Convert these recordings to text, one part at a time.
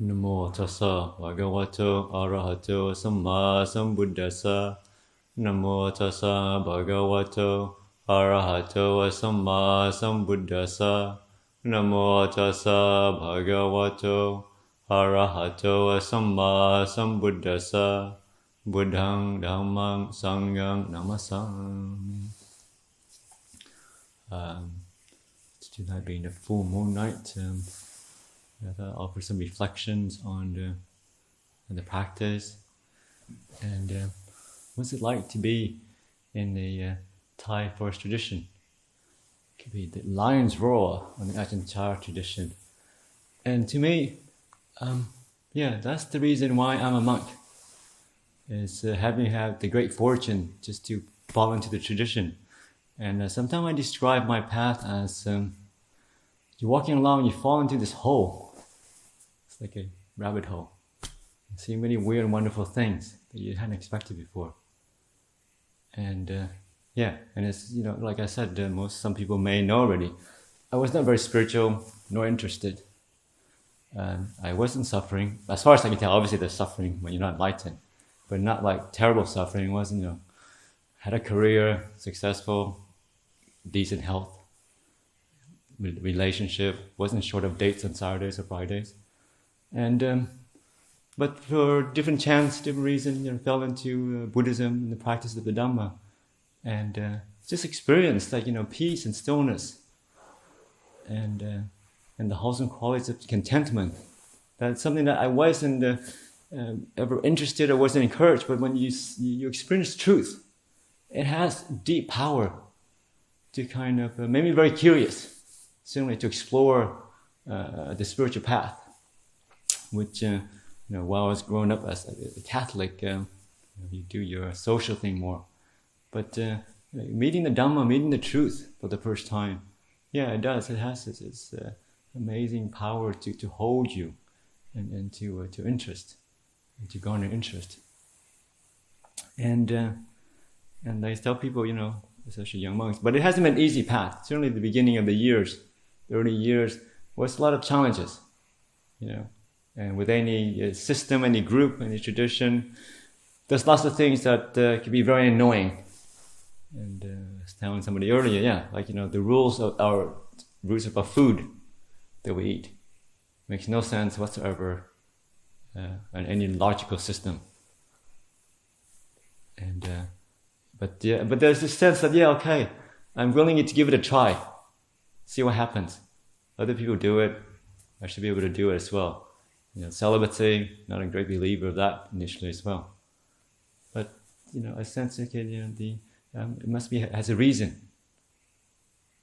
Namo tassa bhagavato arahato samma sambuddhassa. Namo tassa bhagavato arahato samma sambuddhassa. Namo tassa bhagavato arahato samma sambuddhassa. Buddhang dhammang sanghang namasami. Tonight being the full moon night, I thought I'll offer some reflections on the practice and what's it like to be in the Thai forest tradition. It could be the lion's roar on the Ajahn Chah tradition. And to me, that's the reason why I'm a monk, is having had the great fortune just to fall into the tradition. And sometimes I describe my path as you're walking along, you fall into this hole. It's like a rabbit hole. You see many weird and wonderful things that you hadn't expected before. And and it's, like I said, some people may know already, I was not very spiritual nor interested. I wasn't suffering. As far as I can tell, obviously there's suffering when you're not enlightened, but not like terrible suffering. It wasn't, had a career, successful, decent health, relationship, wasn't short of dates on Saturdays or Fridays. And but for different reason, fell into Buddhism and the practice of the Dhamma, and just experienced peace and stillness, and the wholesome qualities of contentment. That's something that I wasn't ever interested or wasn't encouraged. But when you experience truth, it has deep power to kind of made me very curious, certainly to explore the spiritual path, which while I was growing up as a Catholic, you do your social thing more. But meeting the Dhamma, meeting the truth for the first time, it does. It has this amazing power to hold you and to interest, and to garner interest. And I tell people, especially young monks, but it hasn't been an easy path. Certainly the beginning of the early years, was a lot of challenges, And with any system, any group, any tradition, there's lots of things that can be very annoying. And I was telling somebody earlier, the rules of our food that we eat makes no sense whatsoever in any logical system. And but there's this sense that I'm willing to give it a try, see what happens. Other people do it, I should be able to do it as well. Celibacy, not a great believer of that initially as well. But I sense it must be has a reason.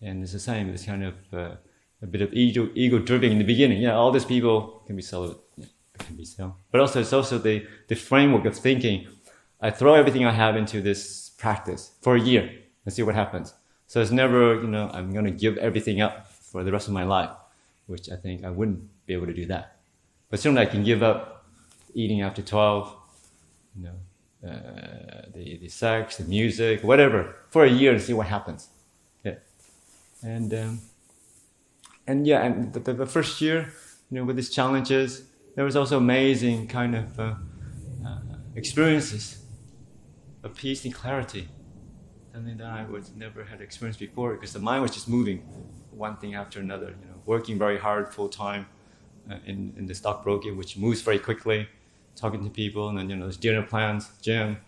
And it's the same. It's kind of a bit of ego driven in the beginning. All these people can be celibate, can be so. But also it's also the framework of thinking. I throw everything I have into this practice for a year and see what happens. So it's never, I'm going to give everything up for the rest of my life, which I think I wouldn't be able to do that. But certainly I can give up eating after 12, the sex, the music, whatever, for a year and see what happens. And the first year, with these challenges, there was also amazing kind of experiences of peace and clarity. Something that I would never had experienced before, because the mind was just moving one thing after another, working very hard full time in the stockbroking, which moves very quickly, talking to people, and then there's dinner plans, gym,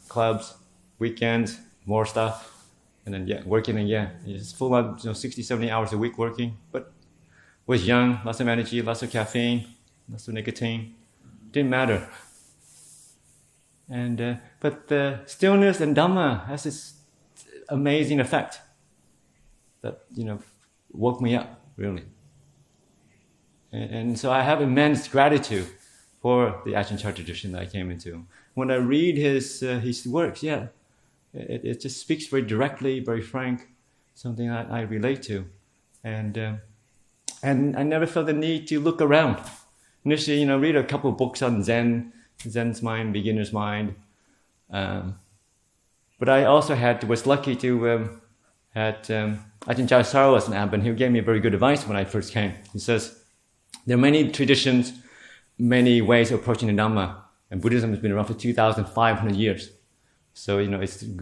clubs, weekends, more stuff, and then working again. It's full on 60, 70 hours a week working, but was young, lots of energy, lots of caffeine, lots of nicotine. Didn't matter. And but the stillness and Dhamma has this amazing effect that woke me up, really. And so I have immense gratitude for the Ajahn Chah tradition that I came into. When I read his works, it just speaks very directly, very frank, something I relate to, and I never felt the need to look around. Initially, read a couple of books on Zen's mind, beginner's mind, but I also was lucky to had Ajahn Khemavaro as an abbot, who gave me very good advice when I first came. He says, there are many traditions many ways of approaching the Dhamma. And Buddhism has been around for 2,500 years. So, it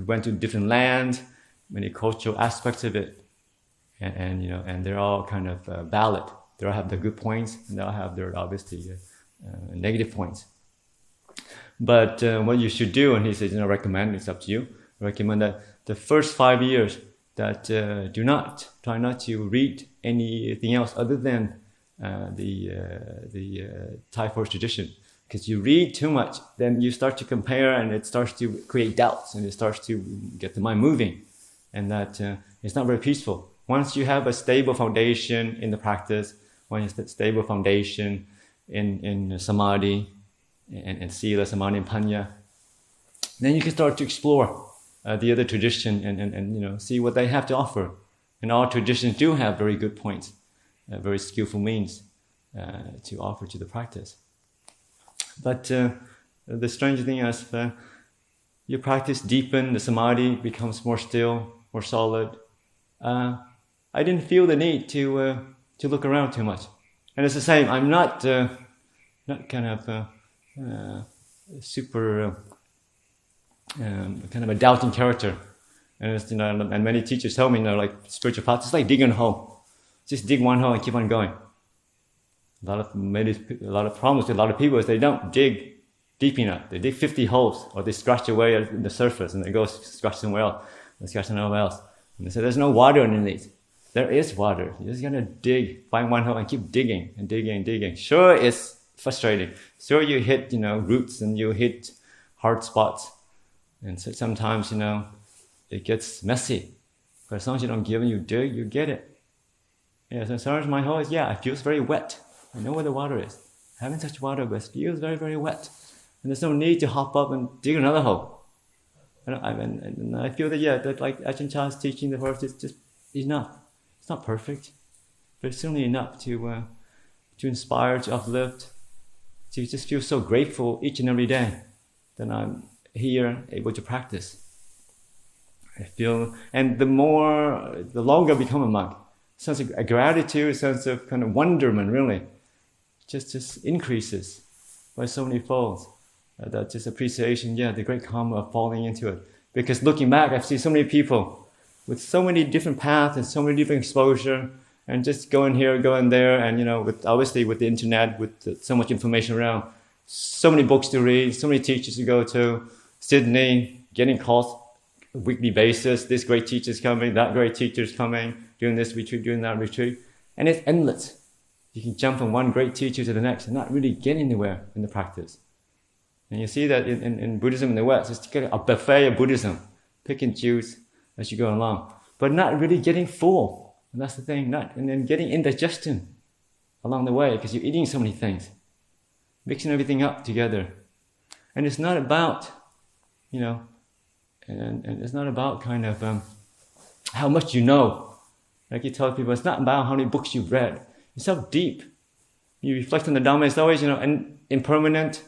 went to different lands, many cultural aspects of it. And they're all kind of valid. They all have their good points, and they all have their, obviously, negative points. But what you should do, and he says, recommend, it's up to you, recommend that the first 5 years that try not to read anything else other than the Thai forest tradition. Because you read too much, then you start to compare, and it starts to create doubts, and it starts to get the mind moving, and that it's not very peaceful. Once you have a stable foundation in the practice, when you have a stable foundation in samadhi and sila, samadhi, and panya, then you can start to explore the other tradition and see what they have to offer. And all traditions do have very good points, very skillful means to offer to the practice. But the strange thing is, your practice deepen, the samadhi becomes more still, more solid. I didn't feel the need to look around too much, and it's the same. I'm not kind of super kind of a doubting character, and it's, and many teachers tell me, like spiritual practice is like digging a hole. Just dig one hole and keep on going. A lot of problems with a lot of people is they don't dig deep enough. They dig 50 holes, or they scratch away at the surface, and they go scratch somewhere else, and scratch somewhere else. And they say there's no water underneath. There is water. You're just gonna dig, find one hole, and keep digging and digging and digging. Sure, it's frustrating. Sure, you hit roots and you hit hard spots, and so sometimes it gets messy. But as long as you don't give and you dig, you get it. Yeah. So as far as my hole is, it feels very wet. I know where the water is. I haven't touched water, but it feels very, very wet. And there's no need to hop up and dig another hole. And I feel that like Ajahn Chah's teaching the verse is just enough. It's not perfect, but it's certainly enough to inspire, to uplift, to just feel so grateful each and every day that I'm here, able to practice. I feel, and the longer I become a monk, a sense of gratitude, a sense of kind of wonderment, really, just increases by so many folds. That just appreciation, the great karma of falling into it. Because looking back, I've seen so many people with so many different paths and so many different exposure, and just going here, going there, and obviously with the internet, with so much information around, so many books to read, so many teachers to go to, Sydney, getting calls on a weekly basis, this great teacher's coming, that great teacher's coming, doing this retreat, doing that retreat, and it's endless. You can jump from one great teacher to the next and not really get anywhere in the practice. And you see that in Buddhism in the West, it's a buffet of Buddhism, pick and choose as you go along, but not really getting full. And that's the thing, and then getting indigestion along the way, because you're eating so many things, mixing everything up together. And it's not about, and it's not about kind of how much you know. Like you tell people, it's not about how many books you've read. It's so deep. You reflect on the Dhamma, it's always, impermanent,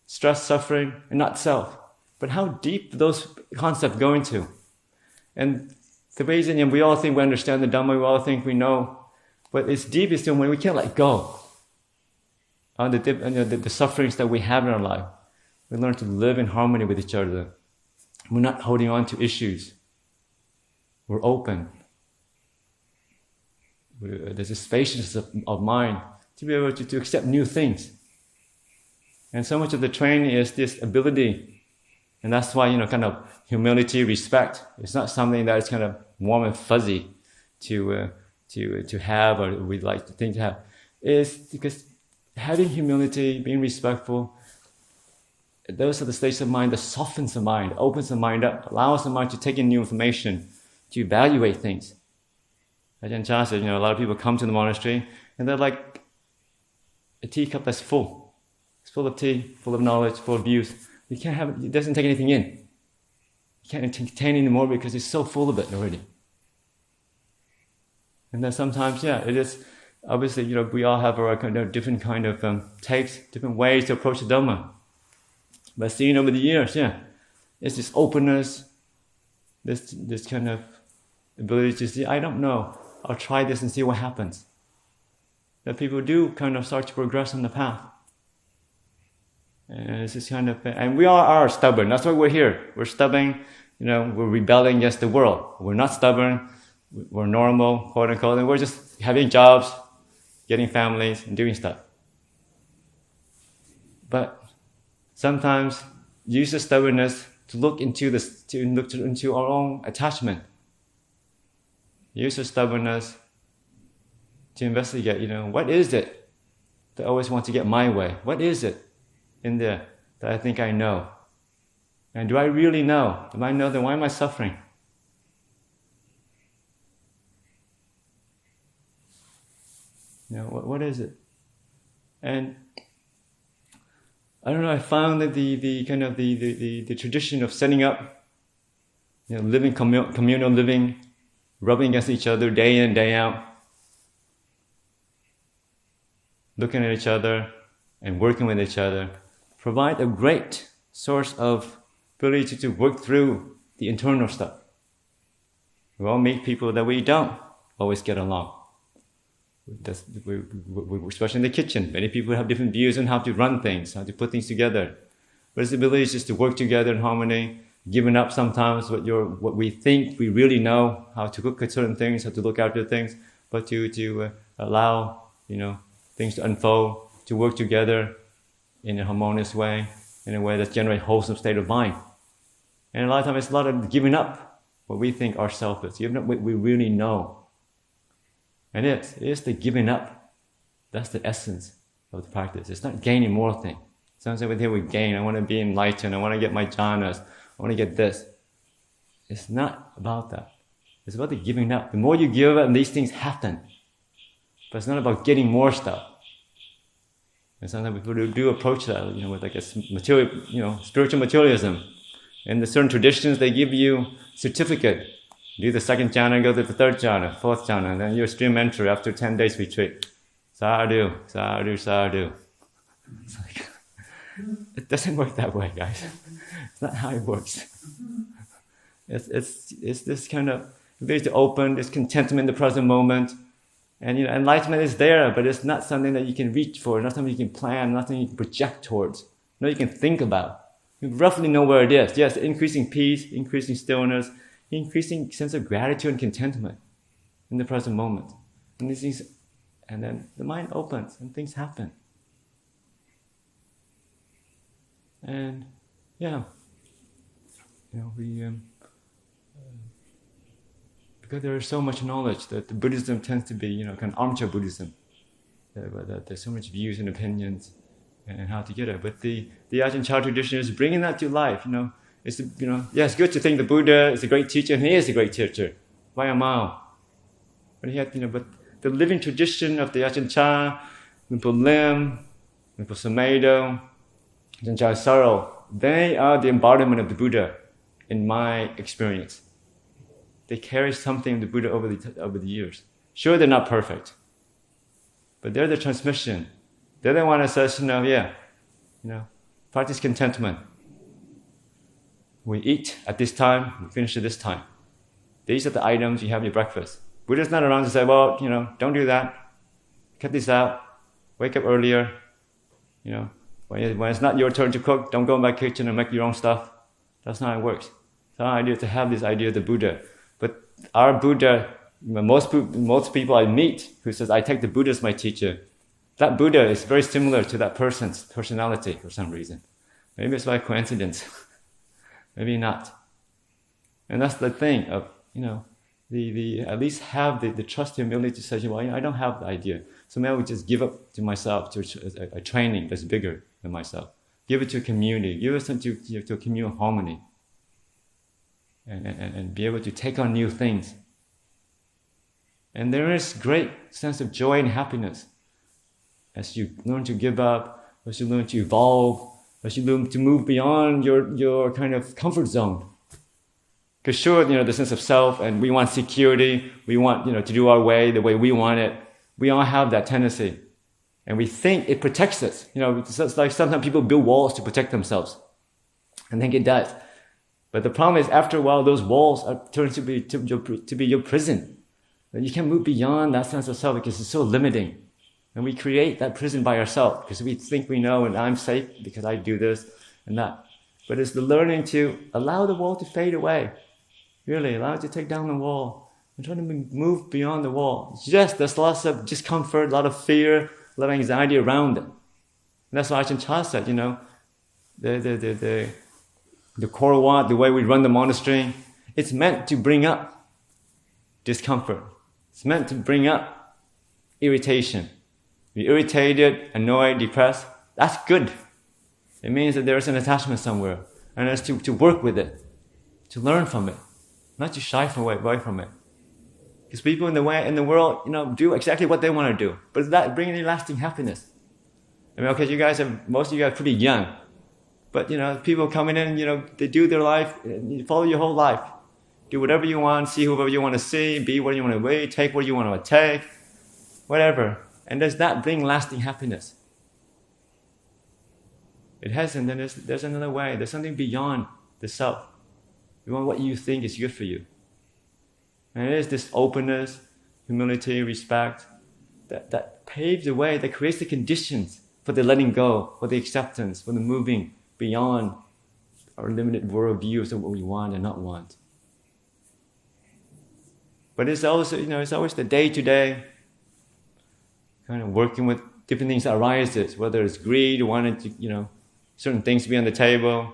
stress, suffering, and not self. But how deep those concepts go into. And the reason, we all think we understand the Dhamma, we all think we know, but it's deep is when we can't let go of the sufferings that we have in our life. We learn to live in harmony with each other. We're not holding on to issues. We're open. There's a spaciousness of mind to be able to accept new things. And so much of the training is this ability. And that's why, kind of humility, respect, it's not something that is kind of warm and fuzzy to have, or we'd like to think to have. It's because having humility, being respectful, those are the states of mind that softens the mind, opens the mind up, allows the mind to take in new information, to evaluate things. Ajahn Chah said, a lot of people come to the monastery and they're like a teacup that's full. It's full of tea, full of knowledge, full of views. You can't have it doesn't take anything in. You can't contain anymore because it's so full of it already. And then sometimes, it is, obviously, we all have our different kind of takes, different ways to approach the Dhamma. But seeing over the years, it's this openness, this kind of ability to see, I don't know, I'll try this and see what happens. that people do kind of start to progress on the path. And it's this kind of, and we all are stubborn. That's why we're here. We're stubborn. We're rebelling against the world. We're not stubborn. We're normal, quote unquote, and we're just having jobs, getting families, and doing stuff. But sometimes use the stubbornness to look into into our own attachment. Use the stubbornness to investigate. What is it that I always want to get my way? What is it in there that I think I know? And do I really know? If I know, then why am I suffering? What is it? And I don't know. I found that the kind of the tradition of setting up, living communal living, rubbing against each other day in, day out, looking at each other and working with each other, provide a great source of ability to work through the internal stuff. We all meet people that we don't always get along. Especially in the kitchen. Many people have different views on how to run things, how to put things together. But it's the ability just to work together in harmony, giving up sometimes what we think we really know, how to cook at certain things, how to look after things, but to allow things to unfold, to work together in a harmonious way, in a way that generates a wholesome state of mind. And a lot of times it's a lot of giving up what we think ourselves is, giving up what we really know. And it is the giving up. That's the essence of the practice. It's not gaining more things. Sometimes over here we gain. I want to be enlightened. I want to get my jhanas. I want to get this. It's not about that. It's about the giving up. The more you give up, and these things happen. But it's not about getting more stuff. And sometimes people do approach that, with like a material, spiritual materialism. In the certain traditions, they give you certificate. Do the second jhana, go to the third jhana, fourth jhana, and then you're stream entry after 10 days retreat. Sadhu, sadhu, sadhu. It's like, it doesn't work that way, guys. It's not how it works. It's this kind of ability to open, this contentment in the present moment. And enlightenment is there, but it's not something that you can reach for, not something you can plan, not something you can project towards, not you can think about. You roughly know where it is. Yes, increasing peace, increasing stillness, increasing sense of gratitude and contentment in the present moment. And these things, and then the mind opens and things happen. And because there is so much knowledge that the Buddhism tends to be, kind of armchair Buddhism. That there's so much views and opinions and how to get it. But the Ajahn Chah tradition is bringing that to life. It's it's good to think the Buddha is a great teacher, and he is a great teacher. Why am I? But he had, but the living tradition of the Ajahn Chah, Rinpo Lim, Rinpo Samedo, Ajahn Chah Saro, they are the embodiment of the Buddha, in my experience. They carry something of the Buddha over the years. Sure, they're not perfect, but they're the transmission. They're the one that says, practice contentment. We eat at this time, we finish at this time. These are the items, you have your breakfast. Buddha's not around to say, well, don't do that. Cut this out. Wake up earlier. When it's not your turn to cook, don't go in my kitchen and make your own stuff. That's not how it works. It's our idea to have this idea of the Buddha. But our Buddha, most people I meet who says, I take the Buddha as my teacher, that Buddha is very similar to that person's personality for some reason. Maybe it's by coincidence. Maybe not. And that's the thing of, the at least have the trust and humility to say, well, I don't have the idea. So maybe I would just give up to myself to a training that's bigger than myself. Give it to a community. Give it to a communal harmony. And be able to take on new things. And there is great sense of joy and happiness as you learn to give up, as you learn to evolve, as you learn to move beyond your kind of comfort zone. Because sure, the sense of self, and we want security, we want, to do our way, the way we want it. We all have that tendency. And we think it protects us. It's like sometimes people build walls to protect themselves. I think it does. But the problem is, after a while, those walls turn to be your prison. And you can't move beyond that sense of self because it's so limiting. And we create that prison by ourselves because we think we know and I'm safe because I do this and that. But it's the learning to allow the wall to fade away. Really, allow it to take down the wall and try to move beyond the wall. Yes, there's lots of discomfort, a lot of fear, a lot of anxiety around it. And that's why Ajahn Chah said, the core what, the way we run the monastery, it's meant to bring up discomfort. It's meant to bring up irritation. Be irritated, annoyed, depressed, that's good. It means that there's an attachment somewhere. And it's to work with it, to learn from it, not to shy away from it. Because people in the world, do exactly what they want to do. But does that bring any lasting happiness? I mean, okay, most of you guys are pretty young. But, people coming in, they do their life, you follow your whole life. Do whatever you want, see whoever you want to see, be what you want to be, take what you want to take, whatever. And does that bring lasting happiness? It hasn't, then there's another way. There's something beyond the self. You want what you think is good for you. And it is this openness, humility, respect, that paves the way, that creates the conditions for the letting go, for the acceptance, for the moving beyond our limited worldviews of what we want and not want. But it's also, it's always the day-to-day kind of working with different things that arises, whether it's greed, wanting to, certain things to be on the table,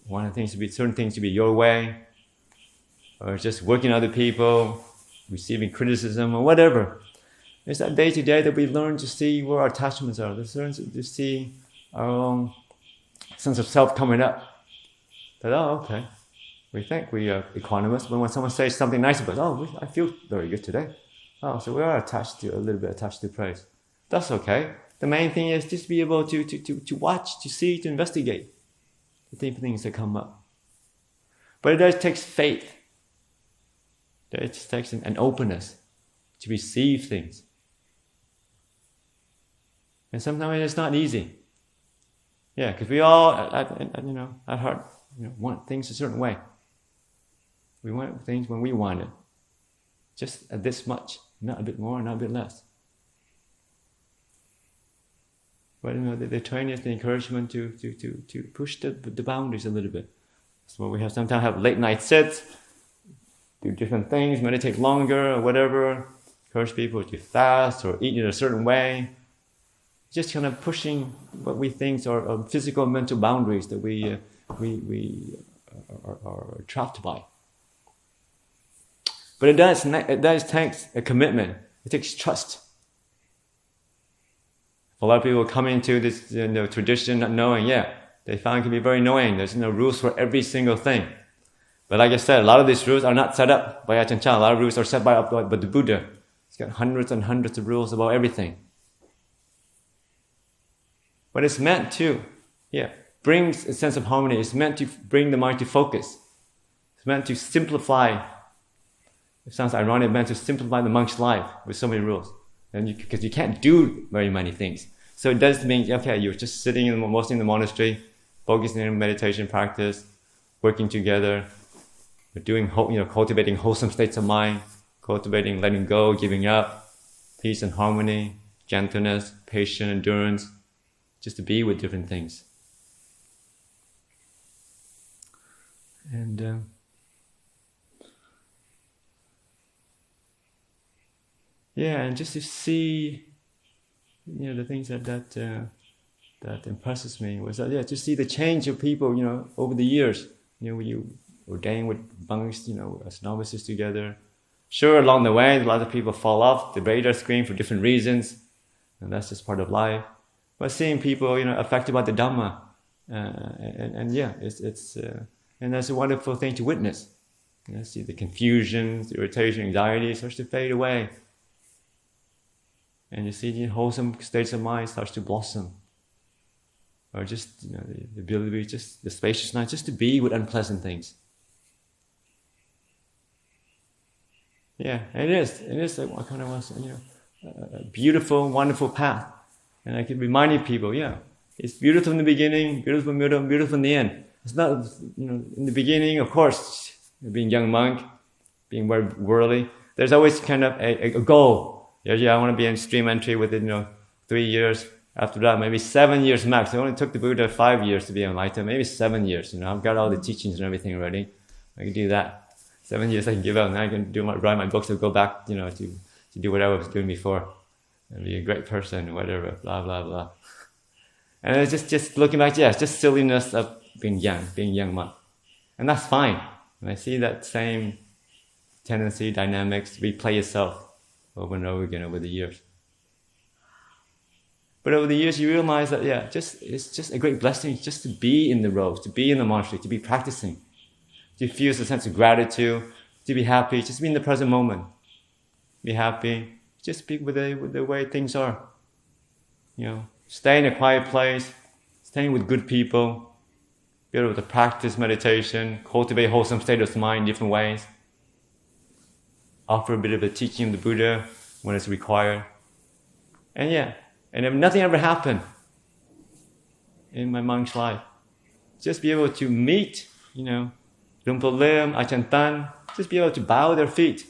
wanting certain things to be your way, or just working on other people, receiving criticism, or whatever. It's that day-to-day that we learn to see where our attachments are. We learn to see our own sense of self coming up. That, okay, we think we are equanimous, but when someone says something nice about us, I feel very good today. So we are a little bit attached to praise. That's okay. The main thing is just be able to watch, to see, to investigate the different things that come up. But it does take faith. It just takes an openness to receive things. And sometimes it's not easy. Yeah, because we all, at heart, want things a certain way. We want things when we want it. Just at this much, not a bit more, not a bit less. But the training is the encouragement to push the boundaries a little bit. So we sometimes have late night sits, do different things, meditate longer or whatever. Encourage people to fast or eat in a certain way. Just kind of pushing what we think are physical and mental boundaries that we are trapped by. But it does take a commitment. It takes trust. A lot of people come into this tradition not knowing, they find it can be very annoying. There's no rules for every single thing. But like I said, a lot of these rules are not set up by Ajahn Chah. A lot of rules are set by the Buddha. He's got hundreds and hundreds of rules about everything. But it's meant to, brings a sense of harmony. It's meant to bring the mind to focus. It's meant to simplify. It sounds ironic, meant to simplify the monk's life with so many rules. And because you can't do very many things. So it does mean, you're just sitting mostly in the monastery, focusing on meditation practice, working together, doing, cultivating wholesome states of mind, cultivating letting go, giving up, peace and harmony, gentleness, patience, endurance, just to be with different things. And and just to see, the things that impresses me was that, to see the change of people, over the years. You ordain with monks, as novices together. Sure, along the way, a lot of people fall off the radar screen for different reasons, and that's just part of life. But seeing people, affected by the Dhamma, and that's a wonderful thing to witness. See the confusion, the irritation, anxiety starts to fade away. And you see the wholesome states of mind starts to blossom. Or just, the ability, just the spaciousness, just to be with unpleasant things. It is like kind of a beautiful, wonderful path. And I keep reminding people, it's beautiful in the beginning, beautiful in the middle, beautiful in the end. It's not, in the beginning, of course, being a young monk, being very worldly, there's always kind of a goal. I want to be in stream entry with 3 years. After that, maybe 7 years max. It only took the Buddha 5 years to be enlightened, maybe 7 years. I've got all the teachings and everything already. I can do that. 7 years I can give up, and I can write my books and go back, to do whatever I was doing before, and be a great person, whatever, blah blah blah. And it's just looking back, it's just silliness of being young monk, and that's fine. And I see that same tendency, dynamics, replay itself over and over again over the years. But over the years, you realize that, it's just a great blessing just to be in the robes, to be in the monastery, to be practicing, to feel a sense of gratitude, to be happy, just be in the present moment. Be happy, just be with the way things are. Stay in a quiet place, staying with good people, be able to practice meditation, cultivate wholesome state of mind in different ways, offer a bit of the teaching of the Buddha when it's required. And if nothing ever happened in my monk's life, just be able to meet, Lumpur Lim, Ajahn Tan, just be able to bow their feet.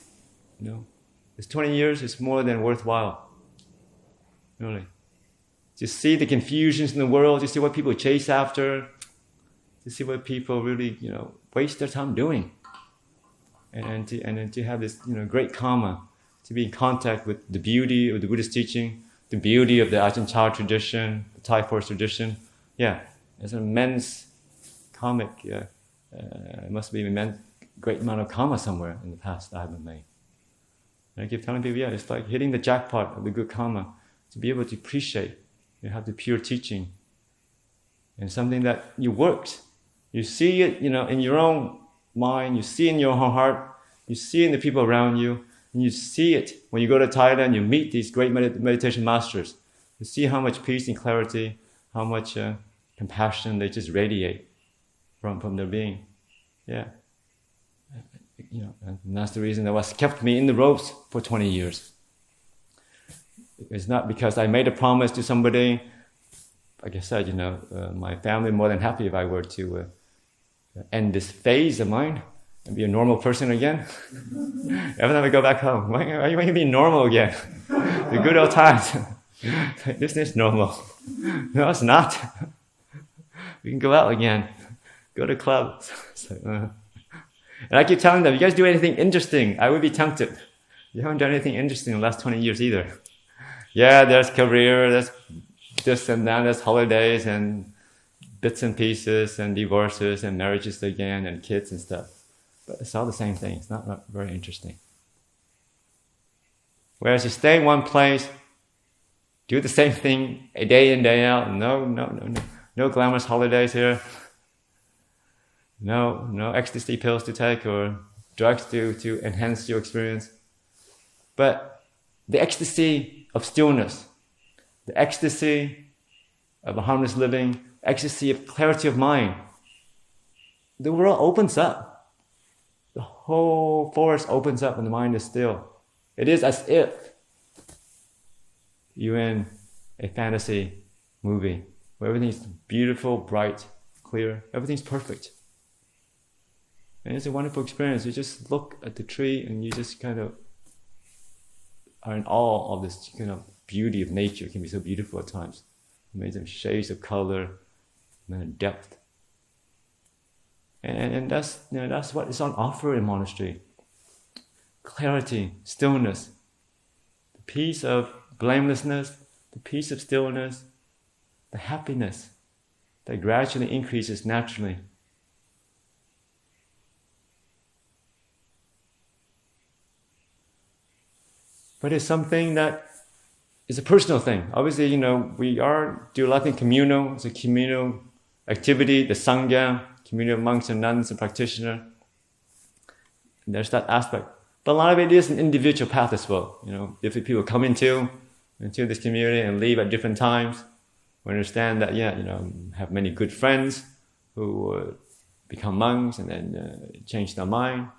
It's 20 years, it's more than worthwhile. Really. Just see the confusions in the world, just see what people chase after, to see what people really, waste their time doing. And to have this, great karma, to be in contact with the beauty of the Buddhist teaching, the beauty of the Ajahn Chah tradition, the Thai forest tradition. There's an immense karmic, it must be an immense, great amount of karma somewhere in the past I haven't made. And I keep telling people, it's like hitting the jackpot of the good karma, to be able to appreciate, have the pure teaching, and something that you worked. You see it, in your own mind, you see in your own heart, you see in the people around you, and you see it when you go to Thailand, you meet these great meditation masters. You see how much peace and clarity, how much compassion they just radiate from their being. And that's the reason that was kept me in the robes for 20 years. It's not because I made a promise to somebody. Like I said, my family more than happy if I were to end this phase of mine and be a normal person again. Every time I go back home, why are you going to be normal again? The good old times. This is normal. No, it's not. We can go out again. Go to clubs. And I keep telling them, if you guys do anything interesting, I would be tempted. You haven't done anything interesting in the last 20 years either. There's career, there's this and that, there's holidays and bits and pieces and divorces and marriages again and kids and stuff. But it's all the same thing. It's not very interesting. Whereas you stay in one place, do the same thing day in, day out. No glamorous holidays here. No ecstasy pills to take or drugs to enhance your experience. But the ecstasy of stillness, the ecstasy of a harmless living, ecstasy of clarity of mind, the world opens up. The whole forest opens up and the mind is still. It is as if you're in a fantasy movie where everything's beautiful, bright, clear, everything's perfect. And it's a wonderful experience. You just look at the tree and you just kind of are in awe of this kind of beauty of nature. It can be so beautiful at times. Amazing shades of color and depth. And that's what is on offer in monastery. Clarity, stillness, the peace of blamelessness, the peace of stillness, the happiness that gradually increases naturally. But it's something that is a personal thing. Obviously, we do a lot in communal. It's a communal activity, the Sangha, community of monks and nuns and practitioners. And there's that aspect. But a lot of it is an individual path as well. Different people come into this community and leave at different times. We understand that, have many good friends who become monks and then change their mind.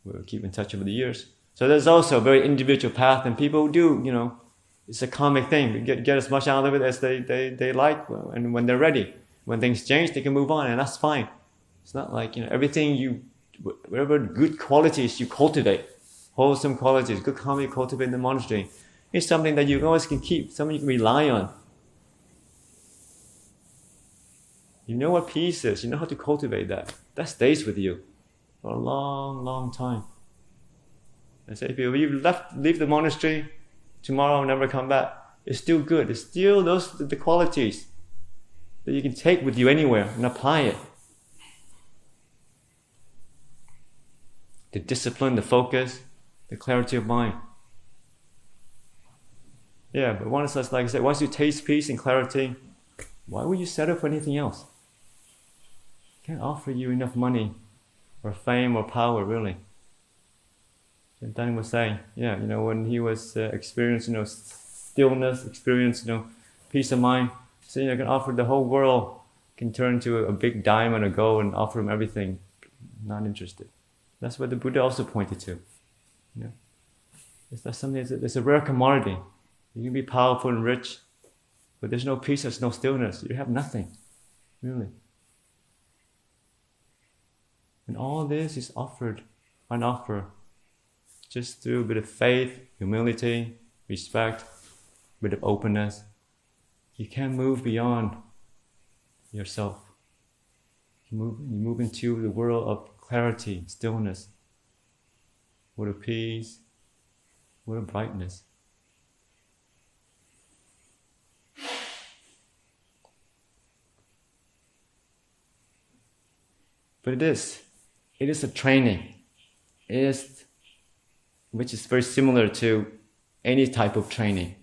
We'll keep in touch over the years. So there's also a very individual path, and people do, it's a karmic thing. Get as much out of it as they like, and when they're ready. When things change, they can move on, and that's fine. It's not like, everything whatever good qualities you cultivate, wholesome qualities, good karma you cultivate in the monastery, It's something that you always can keep, something you can rely on. You know what peace is, you know how to cultivate that. That stays with you for a long, long time. I say, if you leave the monastery, tomorrow never come back, it's still good. It's still the qualities that you can take with you anywhere and apply it. The discipline, the focus, the clarity of mind. Yeah, but once, like I said, once you taste peace and clarity, why would you settle for anything else? Can't offer you enough money or fame or power, really. Ajahn was saying, when he was experiencing, stillness, experience, peace of mind, so can offer the whole world, can turn to a big diamond or gold and offer him everything. Not interested. That's what the Buddha also pointed to. It's something. It's a rare commodity. You can be powerful and rich, but there's no peace, there's no stillness. You have nothing, really. And all this is offered on offer, just through a bit of faith, humility, respect, a bit of openness. You can't move beyond yourself. You move into the world of clarity, stillness, world of peace, world of brightness. But it is a training. Which is very similar to any type of training.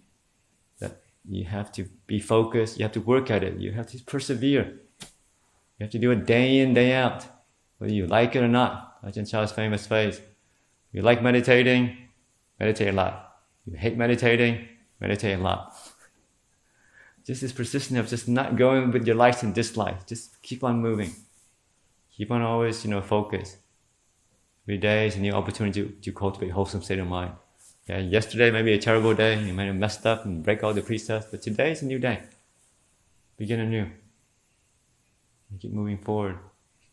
That you have to be focused, you have to work at it, you have to persevere. You have to do it day in, day out, whether you like it or not. Ajahn Chah's famous phrase: you like meditating, meditate a lot. You hate meditating, meditate a lot. Just this persistence of just not going with your likes and dislikes. Just keep on moving. Keep on always, focus. Every day is a new opportunity to cultivate wholesome state of mind. Yeah, yesterday may be a terrible day, you might have messed up and break all the precepts, but today is a new day. Begin anew. You keep moving forward,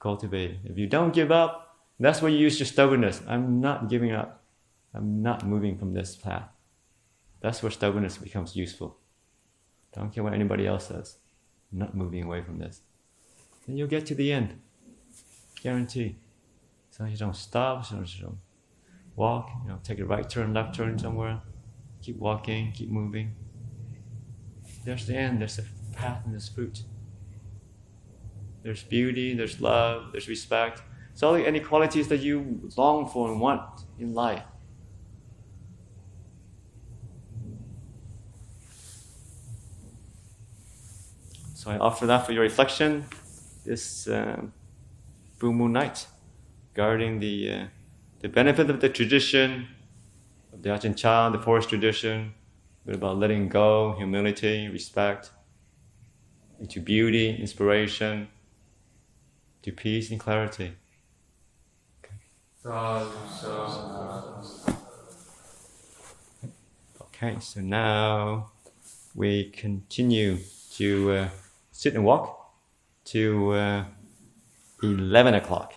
cultivate. If you don't give up, that's where you use your stubbornness. I'm not giving up. I'm not moving from this path. That's where stubbornness becomes useful. Don't care what anybody else says. I'm not moving away from this. Then you'll get to the end. Guarantee. So you don't stop, so you don't walk, take a right turn, left turn somewhere. Keep walking, keep moving. There's the end, there's a path and there's fruit. There's beauty, there's love, there's respect. It's all any qualities that you long for and want in life. So I offer that for your reflection this full moon night, regarding the benefit of the tradition, of the Ajahn Chah, the forest tradition, but about letting go, humility, respect, into beauty, inspiration, to peace and clarity. Okay, so now we continue to sit and walk to 11 o'clock.